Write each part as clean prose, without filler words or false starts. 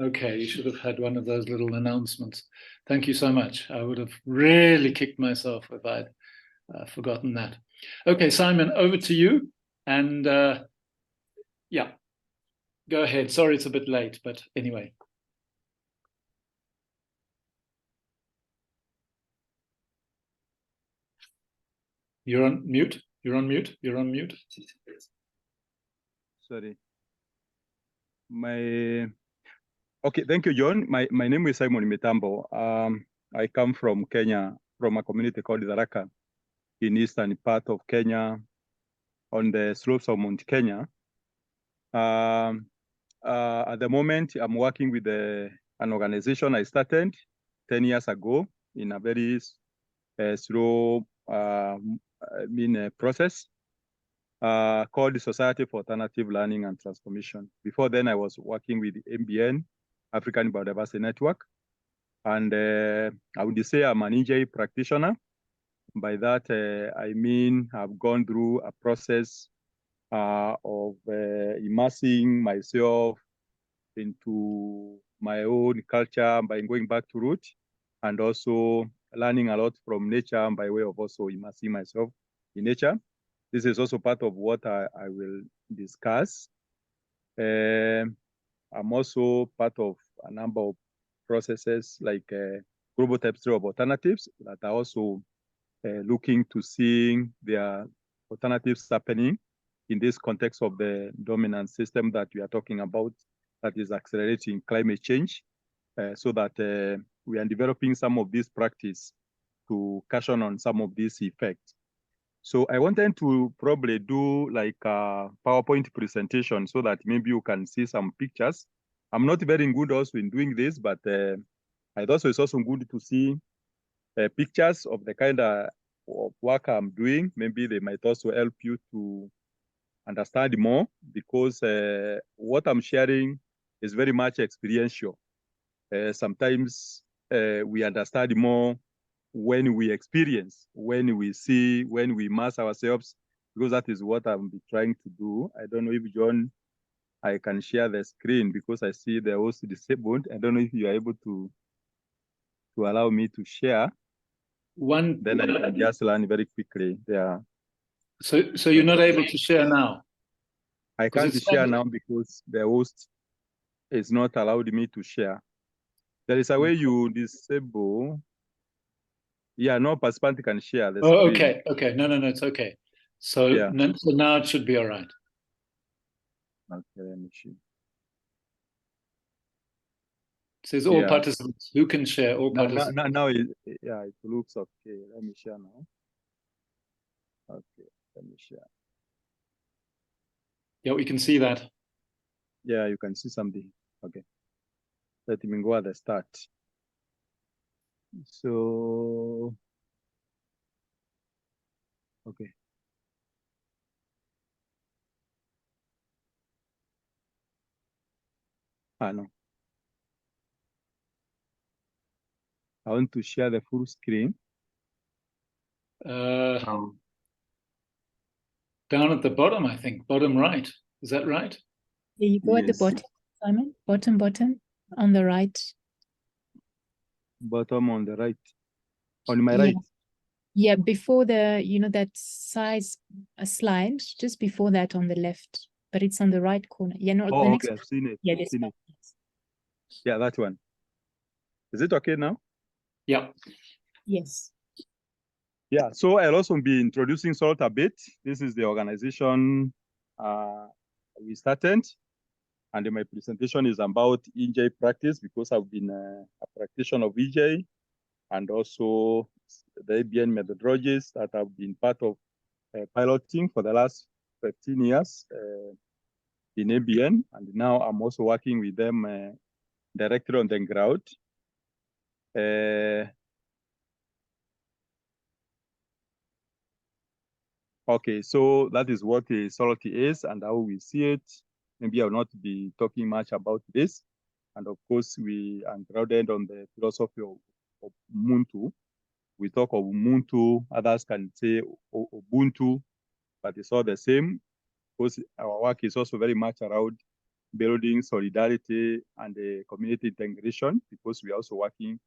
Okay, you should have had one of those little announcements. Thank you so much. I would have really kicked myself if I'd forgotten that. Okay, Simon, over to you. And yeah, go ahead. Sorry it's a bit late, but anyway. You're on mute. You're on mute. You're on mute. Sorry. Okay, thank you, John. My name is Simon Mitambo. I come from Kenya, from a community called Tharaka in eastern part of Kenya, on the slopes of Mount Kenya. At the moment, I'm working with an organization I started 10 years ago in a very slow process called the Society for Alternative Learning and Transformation. Before then, I was working with MBN, African Biodiversity Network. And I would say I'm an EJ practitioner. By that, I mean I've gone through a process of immersing myself into my own culture by going back to root, and also learning a lot from nature by way of also immersing myself in nature. This is also part of what I will discuss. I'm also part of a number of processes like global tapestry of alternatives that are also looking to seeing their alternatives happening in this context of the dominant system that we are talking about that is accelerating climate change, so that we are developing some of this practice to cushion on some of these effects. So I wanted to probably do like a PowerPoint presentation so that maybe you can see some pictures. I'm not very good also in doing this, but I thought it's also good to see pictures of the kind of work I'm doing. Maybe they might also help you to understand more, because what I'm sharing is very much experiential. Sometimes we understand more when we experience, when we see, when we immerse ourselves, because that is what I'm trying to do. I don't know if John, I can share the screen because I see they're also disabled. I don't know if you are able to allow me to share. Then I can just learn very quickly. Yeah. So you're not able to share now? I can't share now because the host is not allowed me to share. There is a way you disable. Yeah, no participant can share the screen. Okay, okay. No, it's okay. So, yeah. So now it should be all right. Okay, let me see. It says all participants who can share, all participants. Now it looks okay. Let me share now. Okay, let me share. Yeah, we can see that. Yeah, you can see something. Okay. Let me go at the start. So, okay. No. I want to share the full screen. Down at the bottom, I think, bottom right. Is that right? Yeah, you go at the bottom, Simon. Bottom, on the right. Bottom on the right. On my right. Yeah, before the, that size slide, just before that on the left, but it's on the right corner. Yeah, no, the next. Okay, I've seen it. Yeah, seen it. Yeah, that one. Is it okay now? Yeah. Yes. Yeah, so I'll also be introducing SALT a bit. This is the organization we started, and my presentation is about EJ practice because I've been a practitioner of EJ, and also the ABN methodologies that have been part of piloting for the last 15 years in ABN, and now I'm also working with them directly on the ground. Okay, so that is what a SALT is and how we see it. Maybe I will not be talking much about this. And of course, we are grounded on the philosophy of Ubuntu. We talk of Ubuntu, others can say Ubuntu, but it's all the same, because our work is also very much around building solidarity and community integration, because we are also working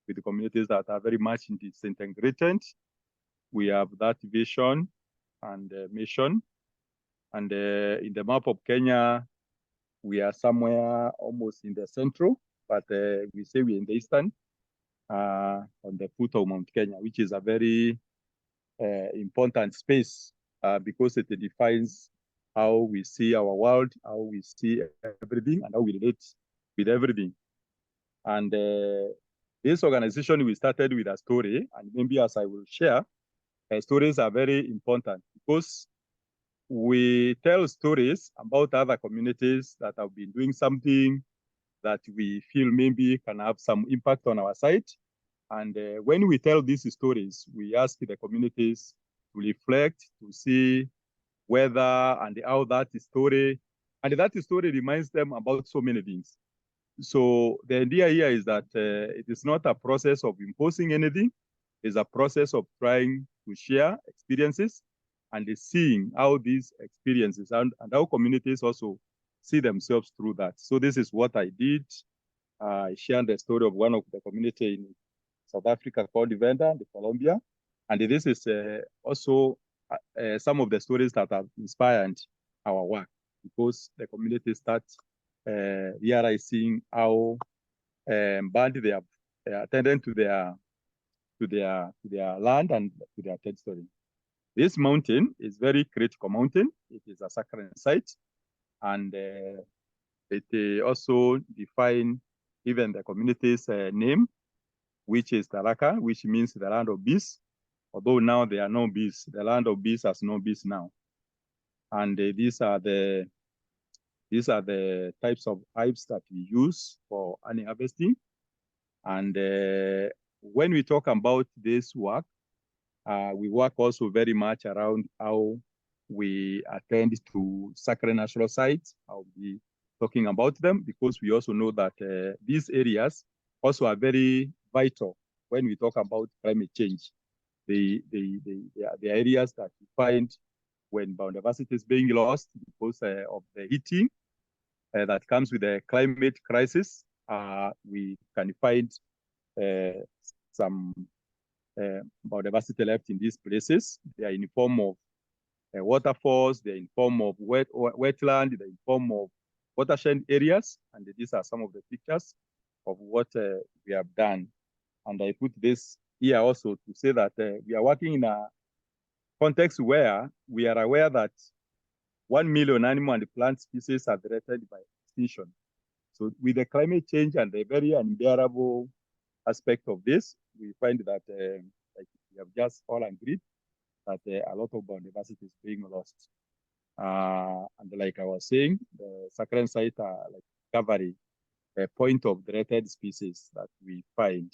with the communities that are very much disintegrated. We have that vision and mission. And in the map of Kenya, we are somewhere almost in the central, but we say we're in the eastern, on the foot of Mount Kenya, which is a very important space because it defines how we see our world, how we see everything, and how we relate with everything. And this organization, we started with a story, and maybe as I will share, stories are very important because we tell stories about other communities that have been doing something that we feel maybe can have some impact on our site. And when we tell these stories, we ask the communities to reflect, to see whether and how that story, and that story reminds them about so many things. So the idea here is that it is not a process of imposing anything. It's a process of trying to share experiences and seeing how these experiences and how communities also see themselves through that. So this is what I did. I shared the story of one of the community in South Africa called Venda, the Colombia. And this is also some of the stories that have inspired our work, because the community starts realizing how bad they have attended to their land and to their territory. This mountain is very critical mountain. It is a sacred site, and it also defines even the community's name, which is Taraka, which means the land of bees. Although now there are no bees, the land of bees has no bees now. And these are the types of hives that we use for honey harvesting. And when we talk about this work, we work also very much around how we attend to sacred natural sites. I'll be talking about them because we also know that these areas also are very vital when we talk about climate change. They are the areas that we find when biodiversity is being lost because of the heating that comes with the climate crisis. We can find some biodiversity left in these places. They are in the form of waterfalls, they're in form of wetland, they're in form of watershed areas. And these are some of the pictures of what we have done. And I put this here also to say that we are working in a context where we are aware that 1 million animal and plant species are threatened by extinction. So with the climate change and the very unbearable aspect of this, we find that like we have just all agreed that a lot of biodiversity is being lost. And like I was saying, the sacred sites are like discovery, a point of threatened species that we find.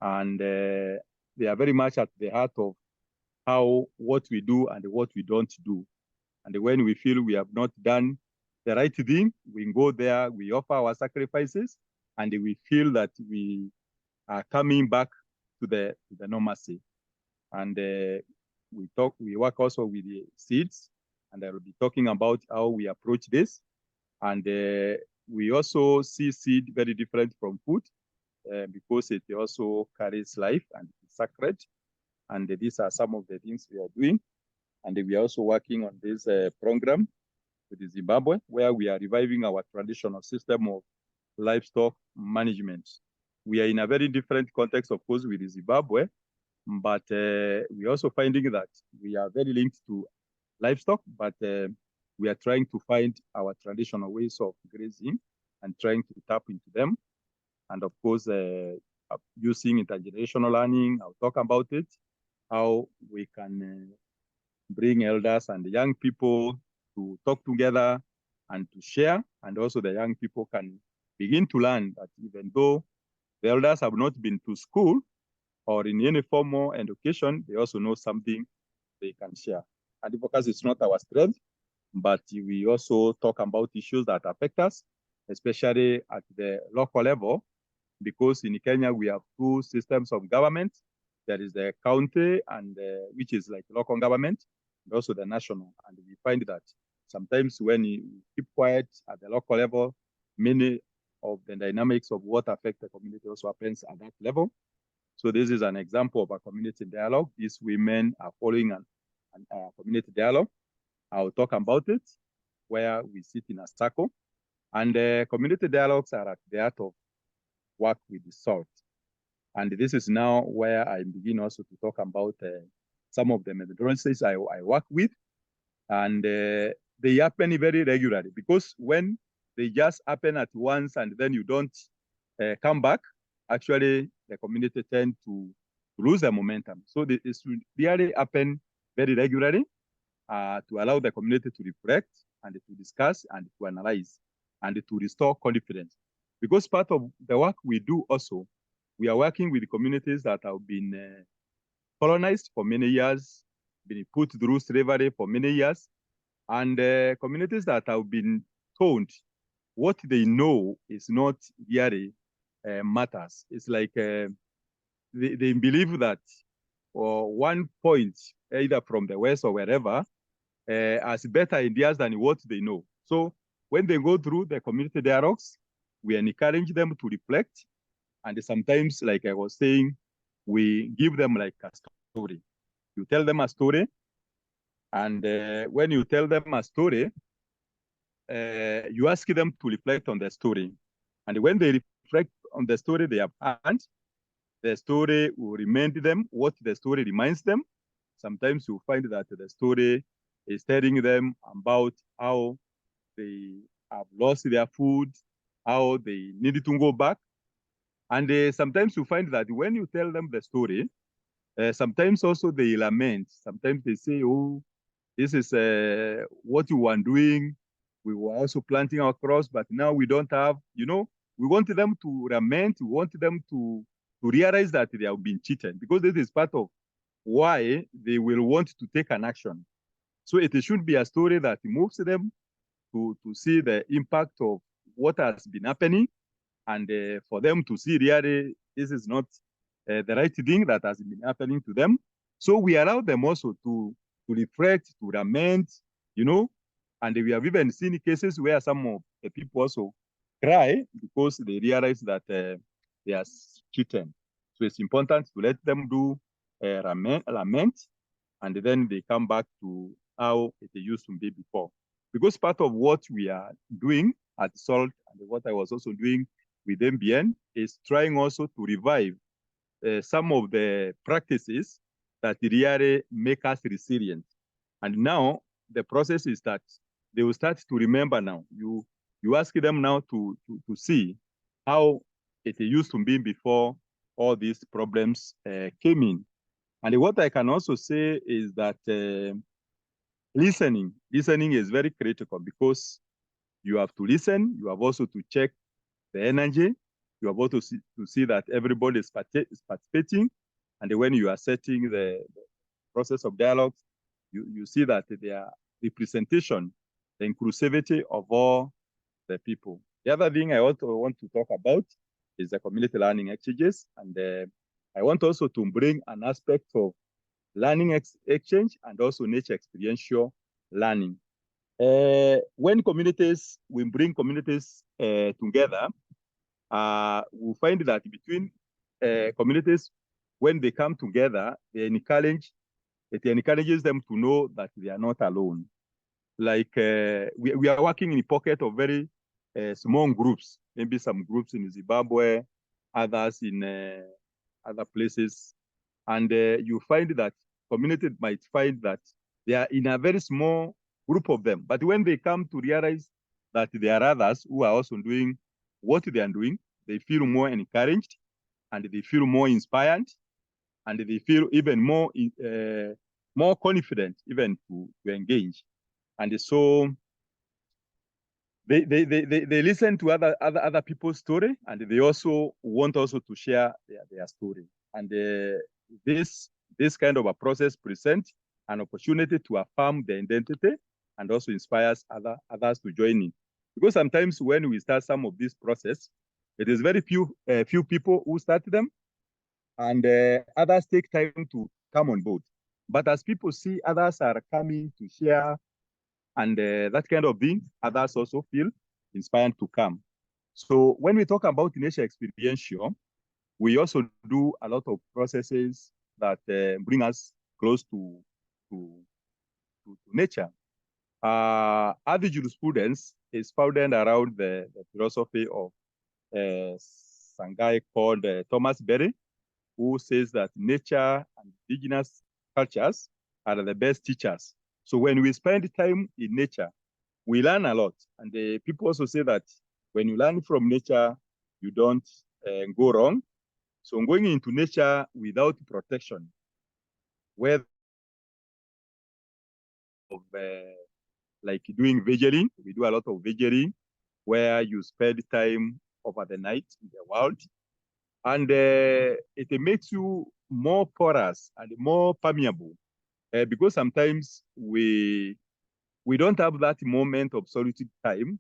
And they are very much at the heart of what we do and what we don't do. And when we feel we have not done the right thing, we go there, we offer our sacrifices, and we feel that we are coming back to the normalcy. And we work also with the seeds, and I will be talking about how we approach this. And we also see seed very different from food because it also carries life and it's sacred. And these are some of the things we are doing. And we are also working on this program with Zimbabwe, where we are reviving our traditional system of livestock management. We are in a very different context, of course, with Zimbabwe, but we are also finding that we are very linked to livestock, but we are trying to find our traditional ways of grazing and trying to tap into them. And of course, using intergenerational learning, I'll talk about it, how we can bring elders and young people to talk together and to share. And also the young people can begin to learn that even though the elders have not been to school or in any formal education, they also know something they can share. Advocacy is not our strength, but we also talk about issues that affect us, especially at the local level, because in Kenya, we have two systems of government. There is the county, and which is like local government, and also the national. And we find that sometimes when you keep quiet at the local level, many of the dynamics of what affect the community also happens at that level. So this is an example of a community dialogue. These women are following a community dialogue. I'll talk about it, where we sit in a circle. And community dialogues are at the heart of work with the salt. And this is now where I begin also to talk about some of the methodologies I work with. And they happen very regularly, because when they just happen at once and then you don't come back, actually the community tend to lose their momentum. So this should really happen very regularly to allow the community to reflect and to discuss and to analyze and to restore confidence. Because part of the work we do also, we are working with communities that have been colonized for many years, been put through slavery for many years, and communities that have been told what they know is not really matters. It's like they believe that one point, either from the West or wherever, has better ideas than what they know. So when they go through the community dialogues, we encourage them to reflect. And sometimes, like I was saying, we give them like a story. You tell them a story. And when you tell them a story, you ask them to reflect on the story. And when they reflect on the story they have heard, the story will remind them what the story reminds them. Sometimes you find that the story is telling them about how they have lost their food, how they need to go back. And sometimes you find that when you tell them the story, sometimes also they lament. Sometimes they say, oh, this is what you were doing. We were also planting our crops, but now we don't have, we want them to lament. We want them to realize that they have been cheated, because this is part of why they will want to take an action. So it should be a story that moves them to see the impact of what has been happening, and for them to see really this is not the right thing that has been happening to them. So we allow them also to reflect, to lament, and we have even seen cases where some of the people also cry because they realize that they are cheated. So it's important to let them do lament, and then they come back to how it used to be before. Because part of what we are doing at SALT, and what I was also doing with MBN, is trying also to revive some of the practices that really make us resilient. And now the process is that they will start to remember now. You ask them now to see how it used to be before all these problems came in. And what I can also say is that listening is very critical, because you have to listen. You have also to check the energy. You have also to see that everybody is participating. And when you are setting the process of dialogue, you see that the representation, the inclusivity of all the people. The other thing I also want to talk about is the community learning exchanges. And I want also to bring an aspect of learning exchange and also nature experiential learning. When we bring communities together, we find that between communities, when they come together, it encourages them to know that they are not alone. Like we are working in a pocket of very small groups, maybe some groups in Zimbabwe, others in other places. And you find that community might find that they are in a very small group of them. But when they come to realize that there are others who are also doing what they are doing, they feel more encouraged, and they feel more inspired, and they feel even more confident even to engage. And so they listen to other people's story, and they also want also to share their story. And this kind of a process presents an opportunity to affirm their identity and also inspires others to join in. Because sometimes when we start some of this process, it is very few people who start them, and others take time to come on board. But as people see others are coming to share and that kind of thing, others also feel inspired to come. So when we talk about nature experiential, we also do a lot of processes that bring us close to nature. Other jurisprudence is founded around the philosophy of some guy called Thomas Berry, who says that nature and indigenous cultures are the best teachers. So when we spend time in nature, we learn a lot. And people also say that when you learn from nature, you don't go wrong. So going into nature without protection, whether of like doing vigiling, we do a lot of vigiling, where you spend time over the night in the world, and it makes you more porous and more permeable, because sometimes we don't have that moment of solitude time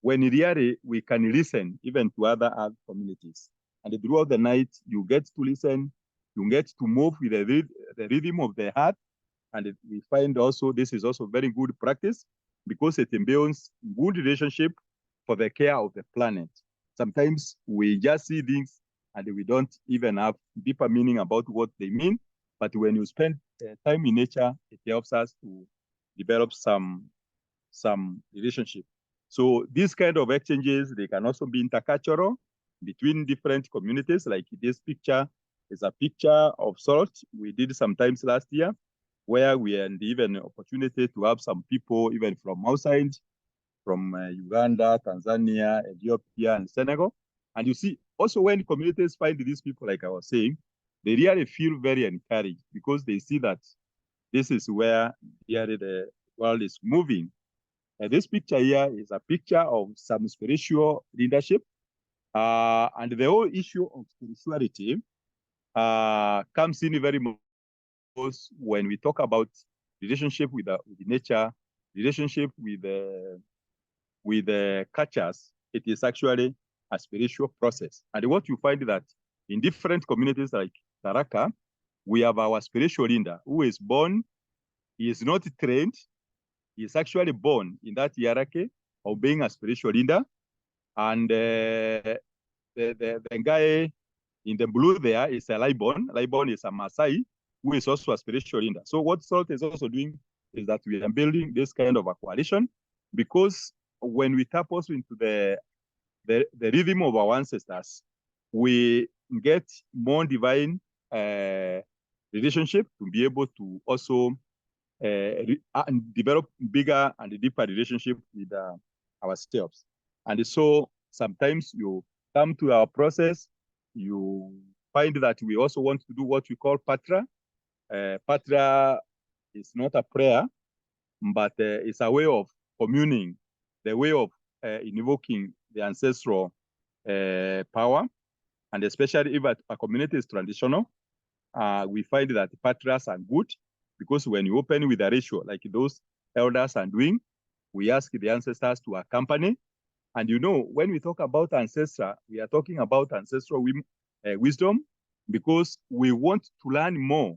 when really we can listen even to other earth communities. And throughout the night, you get to listen, you get to move with the rhythm of the heart. And we find also this is also very good practice because it builds good relationship for the care of the planet. Sometimes we just see things and we don't even have deeper meaning about what they mean. But when you spend time in nature, it helps us to develop some relationship. So these kind of exchanges, they can also be intercultural between different communities. Like this picture is a picture of salt we did sometimes last year, where we had even opportunity to have some people even from outside, from Uganda, Tanzania, Ethiopia, and Senegal. And you see, also when communities find these people, like I was saying, they really feel very encouraged because they see that this is where really the world is moving. This picture here is a picture of some spiritual leadership. And the whole issue of spirituality comes in very much when we talk about relationship with the nature, relationship with the cultures. It is actually a spiritual process. And what you find that in different communities like Taraka, we have our spiritual leader who is born, he is not trained, he is actually born in that hierarchy of being a spiritual leader. And the guy in the blue there is a Libon. Libon is a Maasai who is also a spiritual leader. So what SALT is also doing is that we are building this kind of a coalition, because when we tap also into the rhythm of our ancestors, we get more divine relationship to be able to also and develop bigger and deeper relationship with ourselves. And so sometimes you come to our process, you find that we also want to do what we call patra. Patra is not a prayer, but it's a way of communing, the way of invoking the ancestral power. And especially if a community is traditional, we find that patras are good, because when you open with a ratio like those elders are doing, we ask the ancestors to accompany. And you know, when we talk about ancestor, we are talking about ancestral wisdom, because we want to learn more.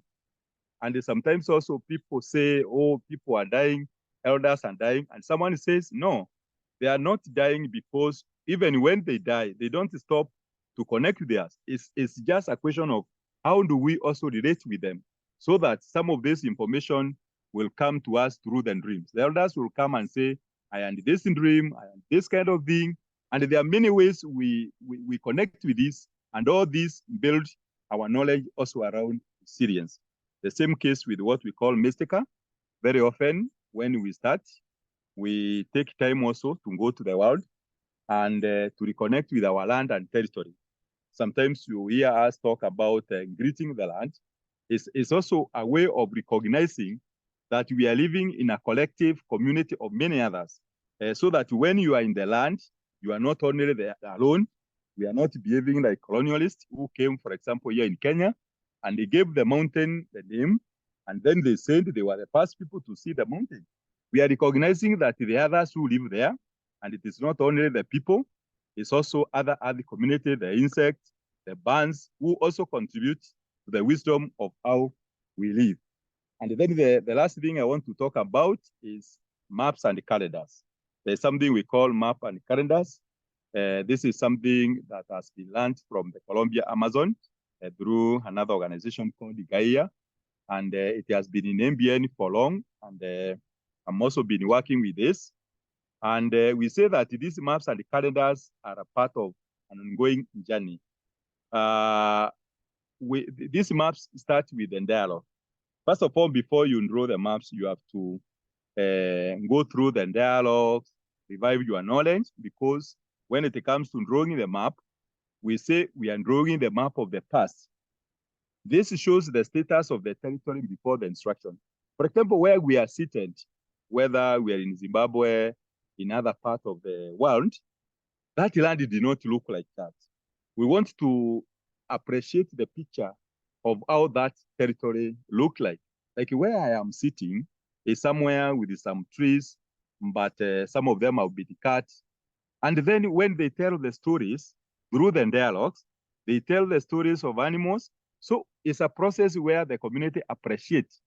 And sometimes also people say, oh, people are dying, elders are dying. And someone says, no, they are not dying, because even when they die, they don't stop to connect with us. It's just a question of how do we also relate with them, so that some of this information will come to us through the dreams. The elders will come and say, I am this dream, I am this kind of thing. And there are many ways we connect with this, and all this build our knowledge also around Syrians. The same case with what we call Mystica. Very often when we start, we take time also to go to the world and to reconnect with our land and territory. Sometimes you hear us talk about greeting the land. It's also a way of recognizing that we are living in a collective community of many others. So that when you are in the land, you are not only there alone. We are not behaving like colonialists who came, for example, here in Kenya, and they gave the mountain the name, and then they said they were the first people to see the mountain. We are recognizing that the others who live there, and it is not only the people, it's also other community, the insects, the birds, who also contribute to the wisdom of how we live. And then the last thing I want to talk about is maps and calendars. There's something we call map and calendars. This is something that has been learned from the Colombia Amazon through another organization called Gaia. And it has been in MBN for long. And I'm also been working with this. And we say that these maps and the calendars are a part of an ongoing journey. These maps start with a dialogue. First of all, before you draw the maps, you have to go through the dialogues, revive your knowledge, because when it comes to drawing the map, we say we are drawing the map of the past. This shows the status of the territory before the instruction. For example, where we are seated, whether we are in Zimbabwe, in other parts of the world, that land did not look like that. We want to appreciate the picture of how that territory looked like. Like where I am sitting is somewhere with some trees, but some of them have been cut. And then when they tell the stories through the dialogues, they tell the stories of animals. So it's a process where the community appreciates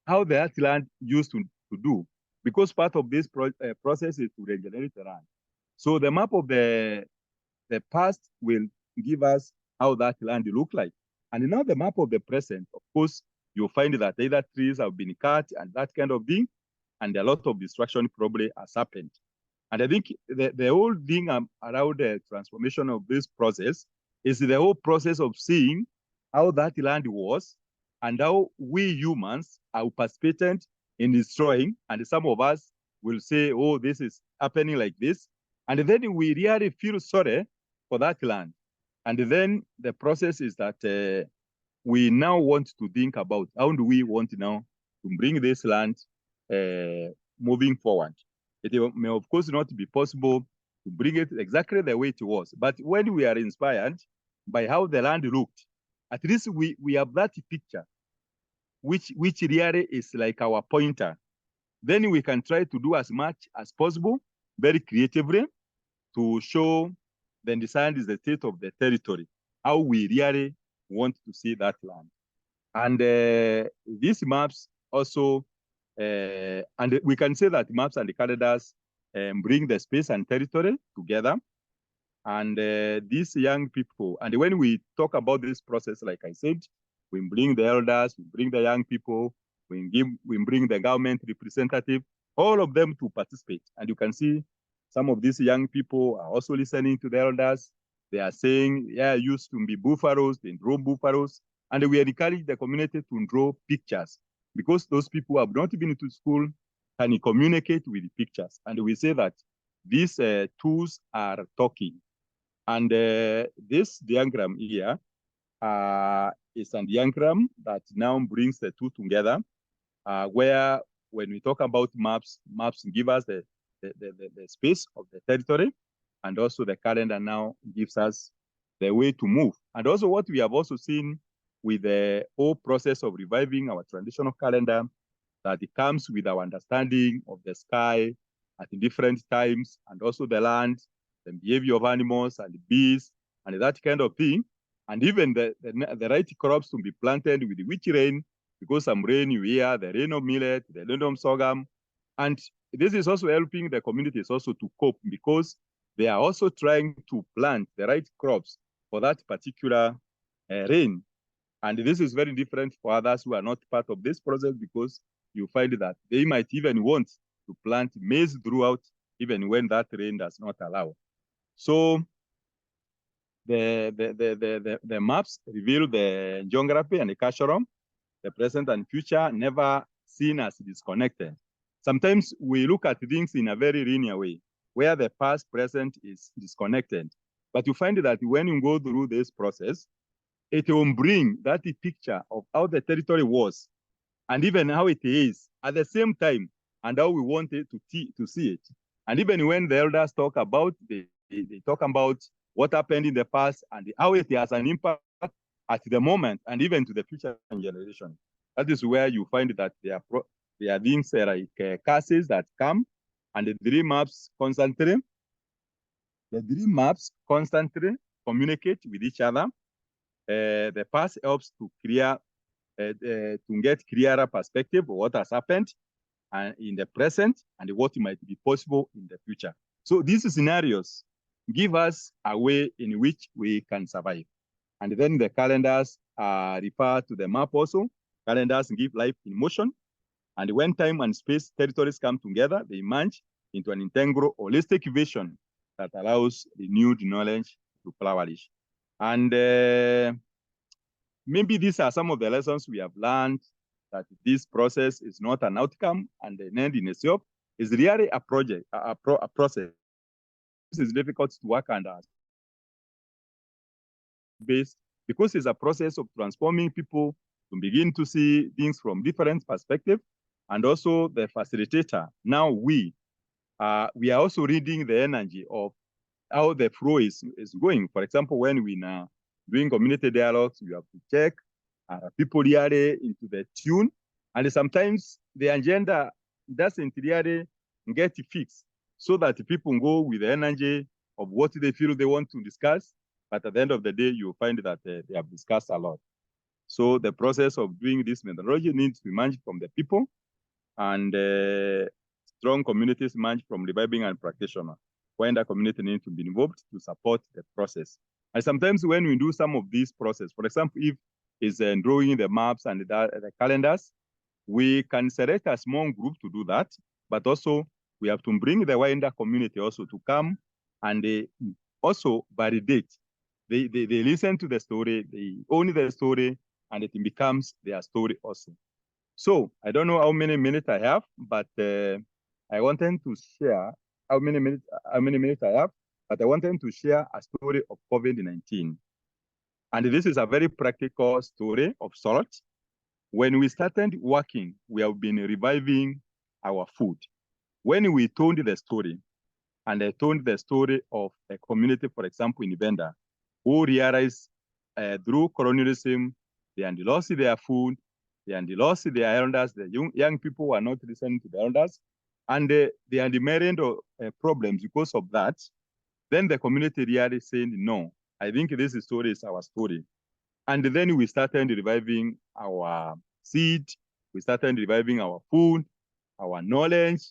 how that land used to do, because part of this process is to regenerate the land. So the map of the past will give us how that land look like. And now the map of the present, of course, you'll find that either trees have been cut and that kind of thing, and a lot of destruction probably has happened. And I think the whole thing around the transformation of this process is the whole process of seeing how that land was and how we humans are participating in destroying. And some of us will say, oh, this is happening like this. And then we really feel sorry for that land. And then the process is that we now want to think about how do we want now to bring this land moving forward. It may, of course, not be possible to bring it exactly the way it was. But when we are inspired by how the land looked, at least we have that picture, which really is like our pointer. Then we can try to do as much as possible, very creatively, to show the design is the state of the territory, how we really want to see that land. And these maps also, and we can say that maps and the calendars bring the space and territory together. And these young people, and when we talk about this process, like I said, we bring the elders, we bring the young people, we bring the government representative, all of them to participate. And you can see some of these young people are also listening to the elders. They are saying, yeah, used to be buffaloes, they draw buffaloes. And we encourage the community to draw pictures, because those people who have not been to school can communicate with the pictures. And we say that these tools are talking. And this diagram here is a diagram that now brings the two together, where when we talk about maps give us the space of the territory, and also the calendar now gives us the way to move. And also what we have also seen with the whole process of reviving our traditional calendar, that it comes with our understanding of the sky at different times, and also the land, the behavior of animals and the bees, and that kind of thing. And even the right crops to be planted with which rain, because some rain you hear, the rain of millet, the rain of sorghum. And this is also helping the communities also to cope, because they are also trying to plant the right crops for that particular rain. And this is very different for others who are not part of this process, because you find that they might even want to plant maize throughout, even when that rain does not allow. So the maps reveal the geography and the cultural, the present and future, never seen as disconnected. Sometimes we look at things in a very linear way, where the past, present is disconnected. But you find that when you go through this process, it will bring that picture of how the territory was, and even how it is at the same time, and how we want it to see it. And even when the elders talk about, they talk about what happened in the past and how it has an impact at the moment and even to the future generation. That is where you find that there are things like cases that come, and the dream maps constantly. The dream maps constantly communicate with each other. The past helps to to get clearer perspective of what has happened. in the present and what might be possible in the future. So these scenarios give us a way in which we can survive. And then the calendars refer to the map also. Calendars give life in motion. And when time and space territories come together, they merge into an integral, holistic vision that allows renewed knowledge to flourish. And maybe these are some of the lessons we have learned, that this process is not an outcome and an end in itself. It's really a project, a process. This is difficult to work under based because it's a process of transforming people to begin to see things from different perspectives, and also the facilitator. Now we are also reading the energy of how the flow is going. For example, when we now doing community dialogues, you have to check people really into the tune, and sometimes the agenda doesn't really get fixed, so that people go with the energy of what they feel they want to discuss. But at the end of the day, you find that they have discussed a lot. So the process of doing this methodology needs to emerge from the people, and strong communities emerge from reviving and practitioner, when the community needs to be involved to support the process. And sometimes when we do some of these process, for example, if it's drawing the maps and the calendars, we can select a small group to do that, but also we have to bring the wider community also to come and they also validate. They listen to the story, they own the story, and it becomes their story also. So I don't know how many minutes I have, but I wanted to share how many minutes I have, but I wanted to share a story of COVID-19. And this is a very practical story of sorts. When we started working, we have been reviving our food. When we told the story, and I told the story of a community, for example, in Uganda, who realized through colonialism, they had lost their food, they had lost their elders, the young people were not listening to the elders, and they had myriad problems because of that. Then the community really said, no, I think this story is our story. And then we started reviving our seed, we started reviving our food, our knowledge,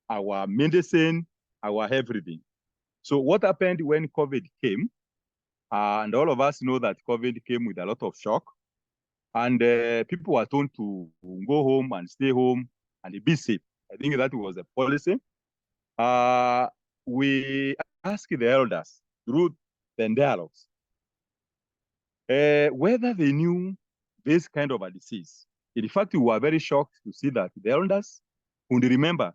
our medicine, our everything. So what happened when COVID came, and all of us know that COVID came with a lot of shock, and people were told to go home and stay home and be safe. I think that was a policy. We asked the elders through the dialogues whether they knew this kind of a disease. In fact, we were very shocked to see that the elders could remember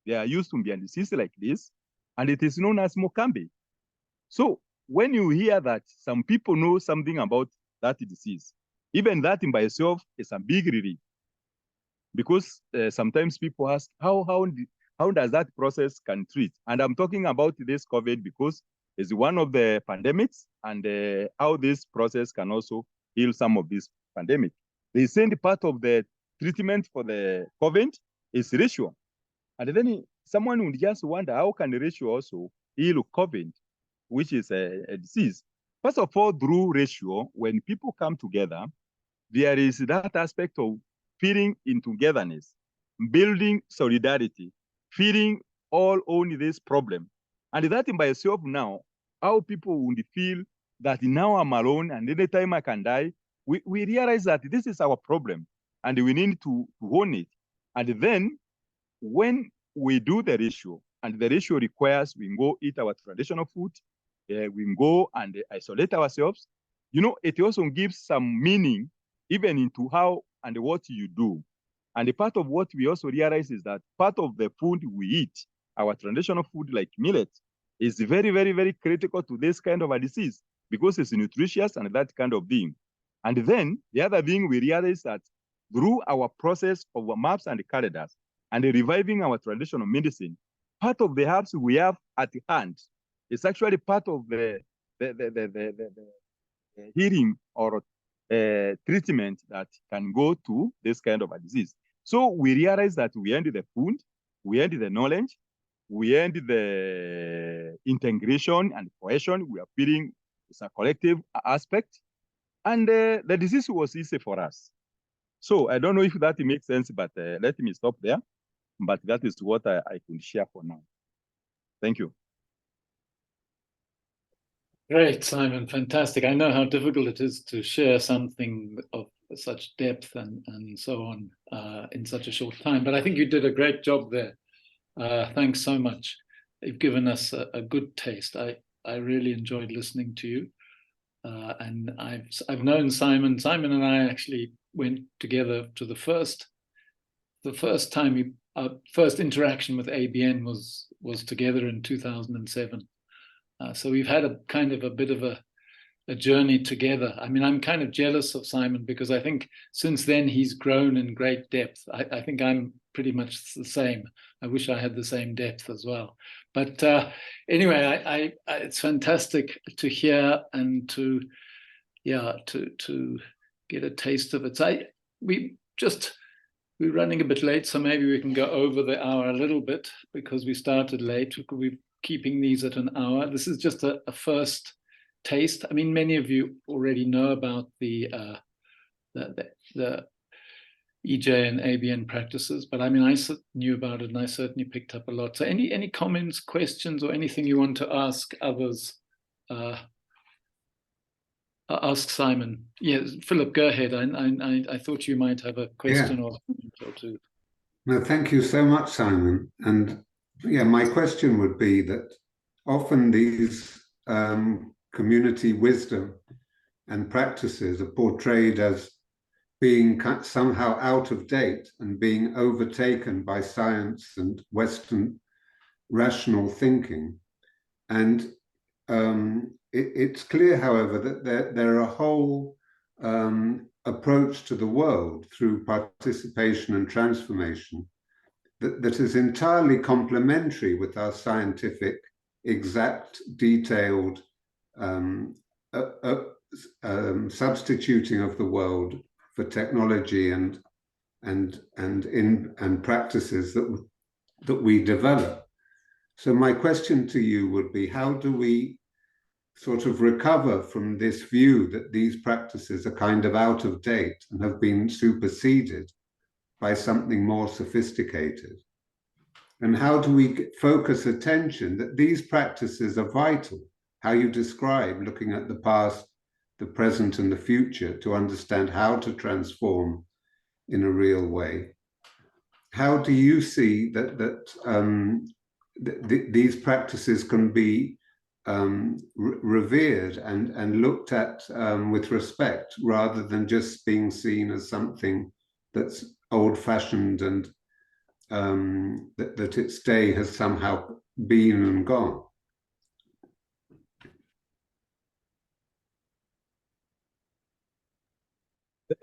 they are used to be a disease like this, and it is known as Mokambi. So when you hear that some people know something about that disease, even that in by itself is a big relief. Because sometimes people ask, how does that process can treat? And I'm talking about this COVID because it's one of the pandemics, and how this process can also heal some of this pandemic. They say the part of the treatment for the COVID is ratio. And then someone would just wonder, how can the ratio also heal COVID, which is a disease? First of all, through ratio, when people come together, there is that aspect of feeding in togetherness, building solidarity, feeding all on this problem. And that in by itself now, how people would feel that now I'm alone and anytime I can die, we realize that this is our problem and we need to own it. And then when we do the ratio, and the ratio requires we go eat our traditional food, we go and isolate ourselves, you know, it also gives some meaning even into how and what you do. And a part of what we also realize is that part of the food we eat, our traditional food like millet, is very, very, very critical to this kind of a disease because it's nutritious and that kind of thing. And then the other thing we realize that through our process of maps and calendars and reviving our traditional medicine, part of the herbs we have at hand is actually part of the healing or treatment that can go to this kind of a disease. So we realize that we end the food, we end the knowledge, we end the integration and cohesion. We are feeling it's a collective aspect, and the disease was easy for us. So I don't know if that makes sense, but let me stop there. but that is what I can share for now. Thank you. Great, Simon, fantastic. I know how difficult it is to share something of such depth and so on in such a short time, but I think you did a great job there. Thanks so much. You've given us a good taste. I really enjoyed listening to you. And I've known Simon. Simon and I actually went together to the first time our first interaction with ABN was together in 2007. So we've had a kind of a bit of a journey together. I mean, I'm kind of jealous of Simon because I think since then he's grown in great depth. I think I'm pretty much the same. I wish I had the same depth as well. But anyway, it's fantastic to hear and to get a taste of it. So we're running a bit late, so maybe we can go over the hour a little bit because we started late. We're keeping these at an hour. This is just a first taste. I mean, many of you already know about the EJ and ABN practices, but I mean, I knew about it and I certainly picked up a lot. So any comments, questions, or anything you want to ask others? Ask Simon. Yes, Philip, go ahead. I thought you might have a question or two. No, thank you so much, Simon. And yeah, my question would be that often these community wisdom and practices are portrayed as being somehow out of date and being overtaken by science and Western rational thinking. And it's clear, however, that there are a whole approach to the world through participation and transformation that is entirely complementary with our scientific, exact, detailed substituting of the world for technology and practices that we develop. So my question to you would be, how do we sort of recover from this view that these practices are kind of out of date and have been superseded by something more sophisticated? And how do we focus attention that these practices are vital, how you describe looking at the past, the present, and the future to understand how to transform in a real way? How do you see that these practices can be revered and looked at with respect, rather than just being seen as something that's old-fashioned and that its day has somehow been and gone?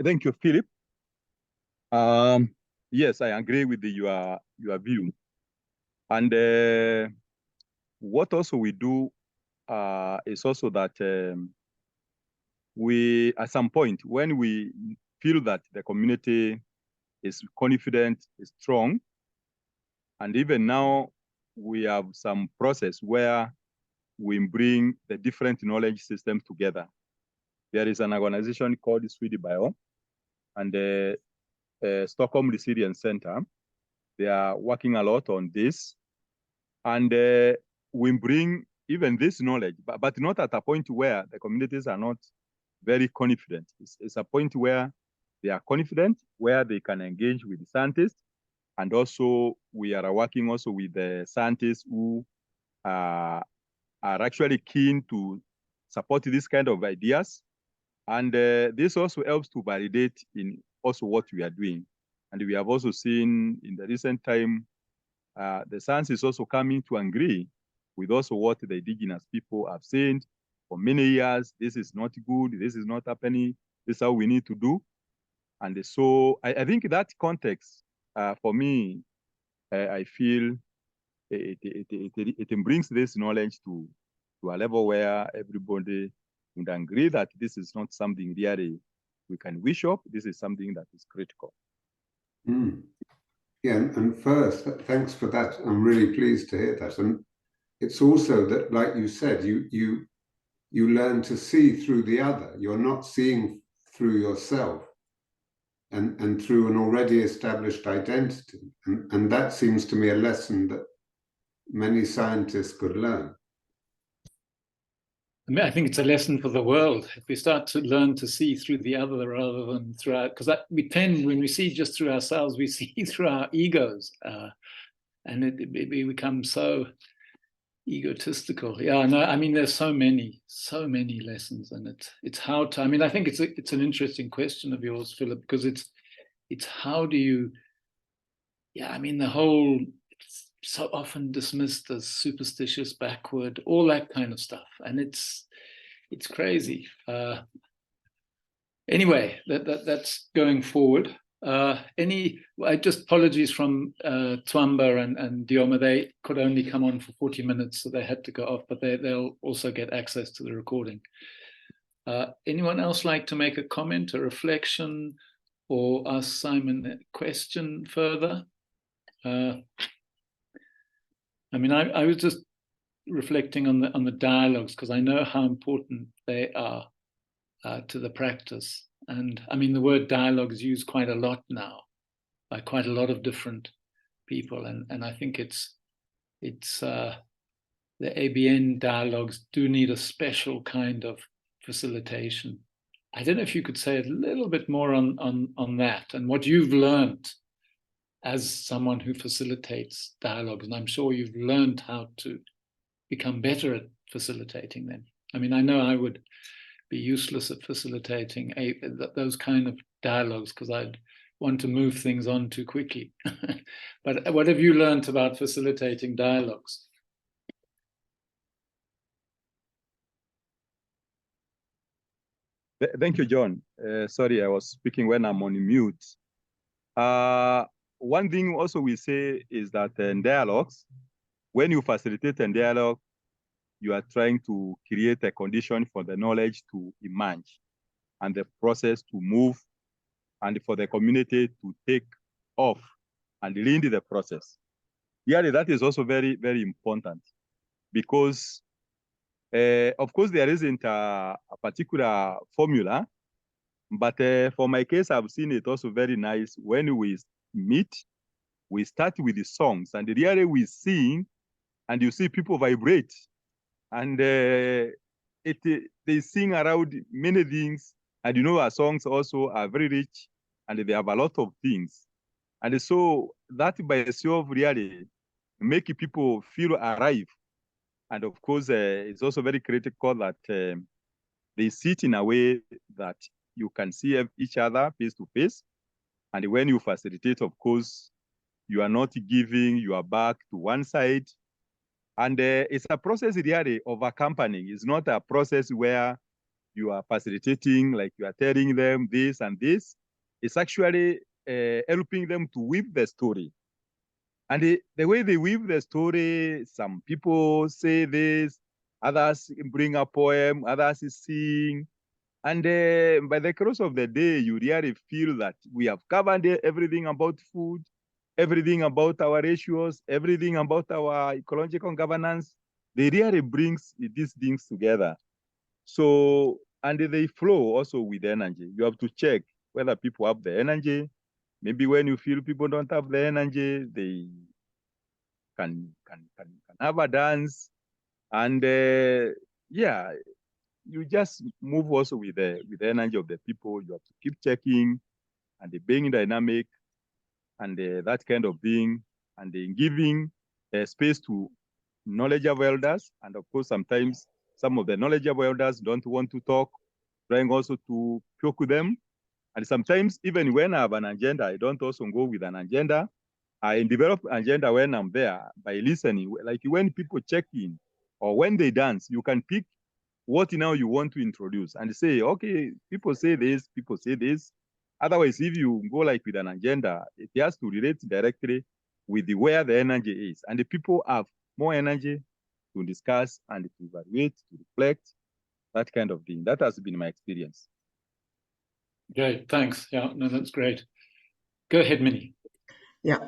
Thank you, Philip. Yes, I agree with your view. And what also we do is also that we, at some point, when we feel that the community is confident, is strong, and even now we have some process where we bring the different knowledge systems together. There is an organization called SwedeBio and the Stockholm Resilience Center. They are working a lot on this. And we bring even this knowledge, but not at a point where the communities are not very confident. It's a point where they are confident, where they can engage with the scientists. And also we are working also with the scientists who are actually keen to support this kind of ideas. And this also helps to validate in also what we are doing. And we have also seen in the recent time, the science is also coming to agree with also what the indigenous people have said for many years. This is not good, this is not happening, this is how we need to do. And so I think that context, for me, I feel it brings this knowledge to a level where everybody would agree that this is not something really we can wish up, this is something that is critical. Mm. Yeah, and first, thanks for that. I'm really pleased to hear that. And it's also that, like you said, you learn to see through the other. You're not seeing through yourself. and through an already established identity. And that seems to me a lesson that many scientists could learn. I mean, I think it's a lesson for the world. If we start to learn to see through the other rather than through our, because we tend, when we see just through ourselves, we see through our egos, and it becomes so egotistical. Yeah, no, I mean, there's so many lessons, and it's how to. I mean, I think it's an interesting question of yours, Philip, because it's how do you. Yeah, I mean, the whole. It's so often dismissed as superstitious, backward, all that kind of stuff, and it's crazy. Anyway, that's going forward. Just apologies from Twamba and Dioma. They could only come on for 40 minutes, so they had to go off, but they'll also get access to the recording. Anyone else like to make a comment, a reflection, or ask Simon a question further? I mean, I was just reflecting on the dialogues, because I know how important they are to the practice. And I mean, the word dialogue is used quite a lot now by quite a lot of different people. And I think it's the ABN dialogues do need a special kind of facilitation. I don't know if you could say a little bit more on that and what you've learned as someone who facilitates dialogues. And I'm sure you've learned how to become better at facilitating them. I mean, I know I would be useless at facilitating those kind of dialogues, because I'd want to move things on too quickly. But what have you learned about facilitating dialogues? Thank you, John. Sorry, I was speaking when I'm on mute. One thing also we say is that in dialogues, when you facilitate a dialogue, you are trying to create a condition for the knowledge to emerge and the process to move, and for the community to take off and lead the process. Yeah, that is also very, very important, because of course there isn't a particular formula, but for my case, I've seen it also very nice. When we meet, we start with the songs, and really we sing, and you see people vibrate, and they sing around many things. And you know, our songs also are very rich, and they have a lot of things. And so that by itself really make people feel alive. And of course, it's also very critical that they sit in a way that you can see each other face to face. And when you facilitate, of course, you are not giving your back to one side. And it's a process really of accompanying. It's not a process where you are facilitating, like you are telling them this and this. It's actually helping them to weave the story. And the way they weave the story, some people say this, others bring a poem, others sing. And by the course of the day, you really feel that we have covered everything about food, everything about our ratios, everything about our ecological governance. They really brings these things together. So, and they flow also with energy. You have to check whether people have the energy. Maybe when you feel people don't have the energy, they can have a dance. And yeah, you just move also with the energy of the people. You have to keep checking, and being dynamic, and that kind of thing, and giving space to knowledgeable elders. And of course, sometimes some of the knowledgeable elders don't want to talk, trying also to poke them. And sometimes even when I have an agenda, I don't also go with an agenda. I develop an agenda when I'm there by listening. Like when people check in or when they dance, you can pick what now you want to introduce and say, okay, people say this, people say this. Otherwise, if you go like with an agenda, it has to relate directly with where the energy is. And the people have more energy to discuss and to evaluate, to reflect, that kind of thing. That has been my experience. Great, thanks. Yeah, no, that's great. Go ahead, Minnie. Yeah,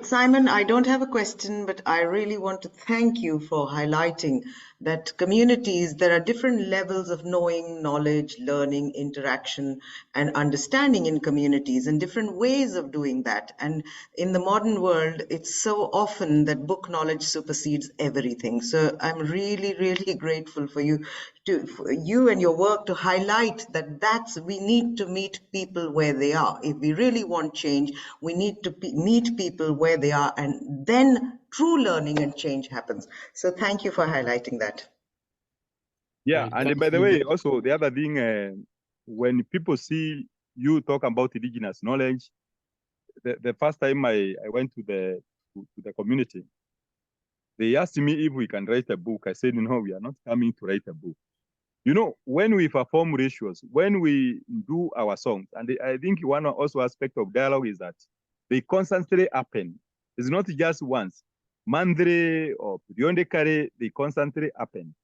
Simon, I don't have a question, but I really want to thank you for highlighting that communities, there are different levels of knowing, knowledge, learning, interaction, and understanding in communities, and different ways of doing that. And in the modern world, it's so often that book knowledge supersedes everything. So I'm really, really grateful for you and your work to highlight that we need to meet people where they are. If we really want change, we need to meet people where they are, and then true learning and change happens. So thank you for highlighting that. Yeah, Great, and thank by the you. way, also the other thing, when people see you talk about indigenous knowledge, the first time I went to the community, they asked me if we can write a book. I said, no, we are not coming to write a book. You know, when we perform rituals, when we do our songs, and I think one also aspect of dialogue is that they constantly happen. It's not just once. Mandre or Periondekare, they constantly happen.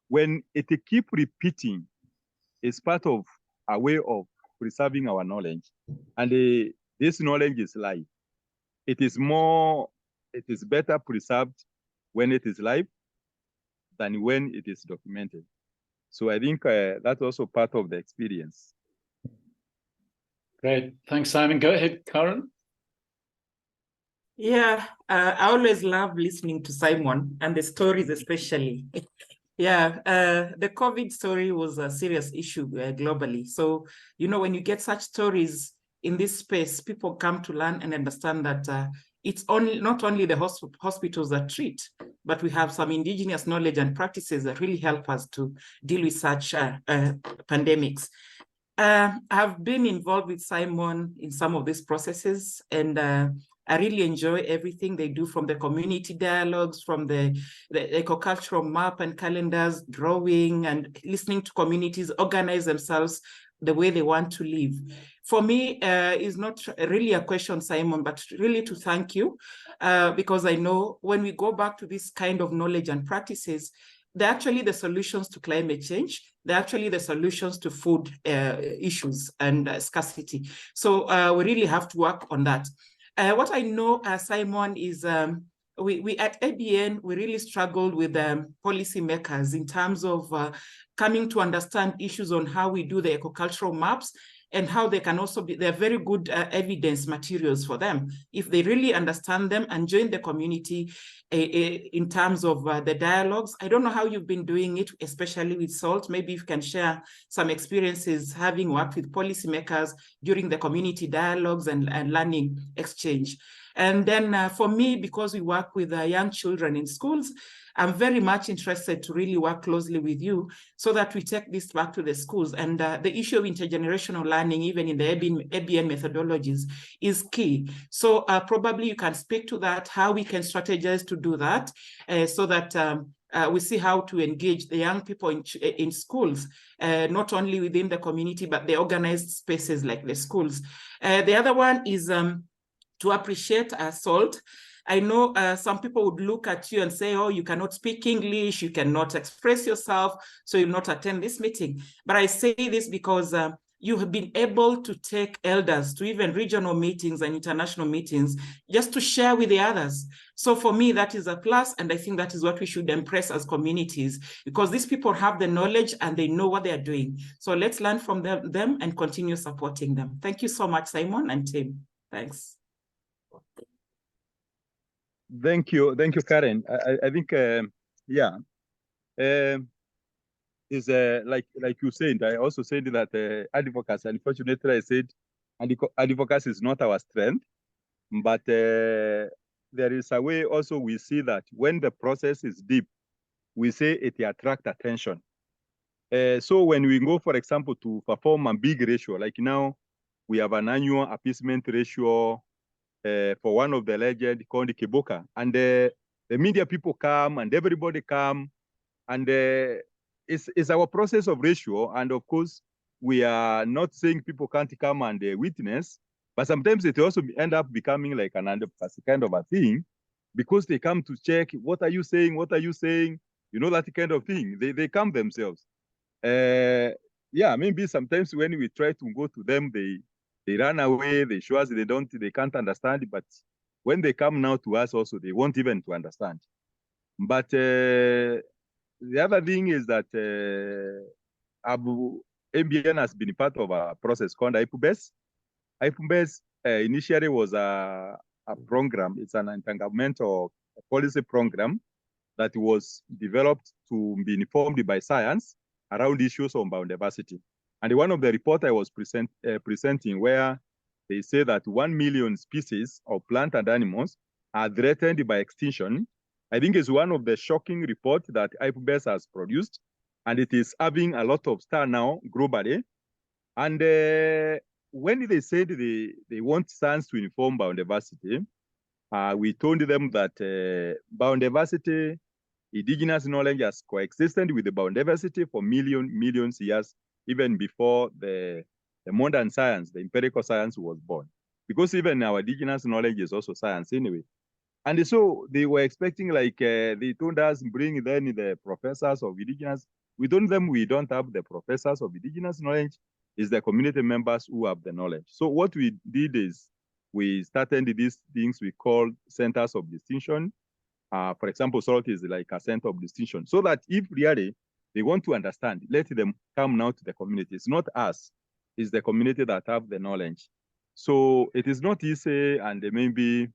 When it keep repeating, it's part of a way of preserving our knowledge. And this knowledge is live. It is better preserved when it is live than when it is documented. So I think that's also part of the experience. Great. Thanks, Simon. Go ahead, Karen. Yeah, I always love listening to Simon and the stories especially. Yeah, the COVID story was a serious issue globally. So, when you get such stories in this space, people come to learn and understand that it's not only the hospitals that treat, but we have some indigenous knowledge and practices that really help us to deal with such pandemics. I've been involved with Simon in some of these processes, and I really enjoy everything they do, from the community dialogues, from the ecocultural map and calendars, drawing, and listening to communities organize themselves the way they want to live. For me, is not really a question, Simon, but really to thank you, because I know when we go back to this kind of knowledge and practices, they're actually the solutions to climate change. They're actually the solutions to food issues and scarcity. So we really have to work on that. What I know, Simon, is we at ABN, we really struggled with policymakers in terms of coming to understand issues on how we do the ecocultural maps, and how they can also be, they're very good evidence materials for them. If they really understand them and join the community in terms of the dialogues. I don't know how you've been doing it, especially with SALT. Maybe you can share some experiences having worked with policymakers during the community dialogues and learning exchange. And then for me, because we work with young children in schools, I'm very much interested to really work closely with you so that we take this back to the schools. And the issue of intergenerational learning, even in the ABN methodologies, is key. So probably you can speak to that, how we can strategize to do that, so that we see how to engage the young people in schools, not only within the community, but the organized spaces like the schools. The other one is to appreciate SALT. I know some people would look at you and say, oh, you cannot speak English, you cannot express yourself, so you'll not attend this meeting. But I say this because you have been able to take elders to even regional meetings and international meetings just to share with the others. So for me, that is a plus, and I think that is what we should embrace as communities, because these people have the knowledge and they know what they are doing. So let's learn from them and continue supporting them. Thank you so much, Simon and Tim. Thanks. Thank you, Karen. I think, yeah, is like you said. I also said that advocacy. Unfortunately, I said advocacy is not our strength, but there is a way also we see that when the process is deep, we say it attracts attention. So when we go, for example, to perform a big ratio, like now, we have an annual appeasement ratio. For one of the legend called Kiboka. And the media people come and everybody come. And it's our process of ratio. And of course, we are not saying people can't come and witness, but sometimes it also end up becoming like an advocacy kind of a thing, because they come to check, what are you saying? What are you saying? You know, that kind of thing. They come themselves. Yeah, maybe sometimes when we try to go to them, they run away, they show us they can't understand, but when they come now to us also, they won't even to understand. But the other thing is that MBN has been part of a process called IPUBES. IPUBES initially was a program. It's an intergovernmental policy program that was developed to be informed by science around issues on biodiversity. And one of the reports I was presenting, where they say that 1 million species of plant and animals are threatened by extinction, I think is one of the shocking reports that IPBES has produced, and it is having a lot of star now globally. And when they said they want science to inform biodiversity, we told them that biodiversity, indigenous knowledge has coexisted with the biodiversity for millions years, even before the modern science, the empirical science was born. Because even our indigenous knowledge is also science anyway. And so they were expecting, like, they told us, bring then the professors of indigenous. We told them we don't have the professors of indigenous knowledge, it's the community members who have the knowledge. So what we did is we started these things we call centers of distinction. For example, SALT is like a center of distinction, so that if really they want to understand, let them come now to the community. It's not us, it's the community that have the knowledge. So it is not easy, and maybe,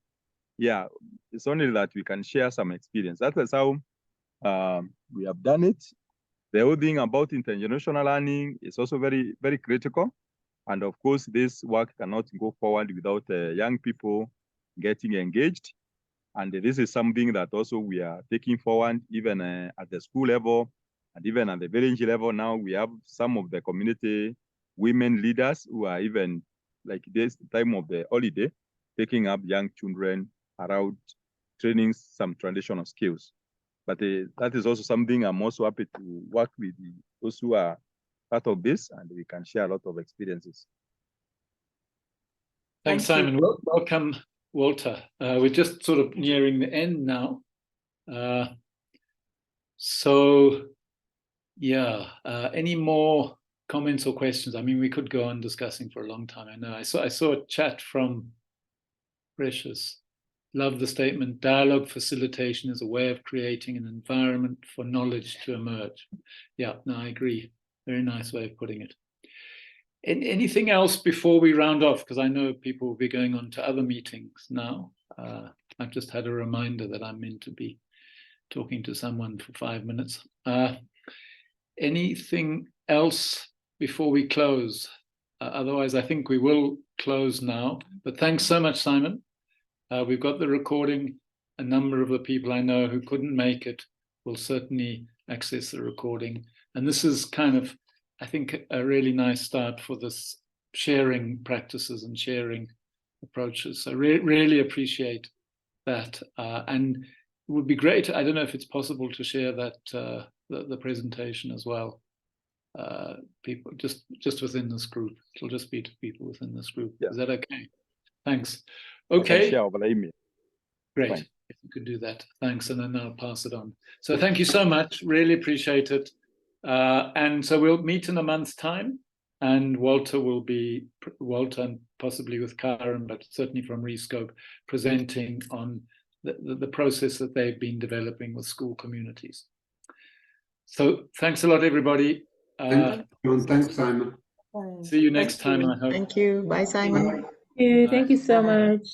yeah, it's only that we can share some experience. That is how we have done it. The whole thing about intergenerational learning is also very, very critical. And of course, this work cannot go forward without young people getting engaged. And this is something that also we are taking forward, even at the school level, and even at the village level. Now we have some of the community women leaders who are even, like this time of the holiday, taking up young children around training some traditional skills. But that is also something I'm also happy to work with those who are part of this, and we can share a lot of experiences. Thanks, Simon. Welcome, Walter. We're just sort of nearing the end now. So, yeah, any more comments or questions? I mean, we could go on discussing for a long time. I know. I saw a chat from Precious. Love the statement, dialogue facilitation is a way of creating an environment for knowledge to emerge. Yeah, no, I agree. Very nice way of putting it. Anything else before we round off? Because I know people will be going on to other meetings now. I've just had a reminder that I'm meant to be talking to someone for 5 minutes. Anything else before we close? Otherwise, I think we will close now. But thanks so much, Simon. We've got the recording. A number of the people I know who couldn't make it will certainly access the recording. And this is kind of, I think, a really nice start for this sharing practices and sharing approaches. So really appreciate that. And it would be great, I don't know if it's possible to share that the presentation as well. People just within this group. It'll just be to people within this group. Yeah. Is that okay? Thanks. Okay. Share over email. Great. Fine. If you could do that. Thanks. And then I'll pass it on. So thank you so much. Really appreciate it. And so we'll meet in a month's time, and Walter and possibly with Karen, but certainly from Rescope, presenting on the process that they've been developing with school communities. So thanks a lot, everybody. Thanks, Simon. See you next time, I hope. Thank you. Bye, Simon. Thank you so much.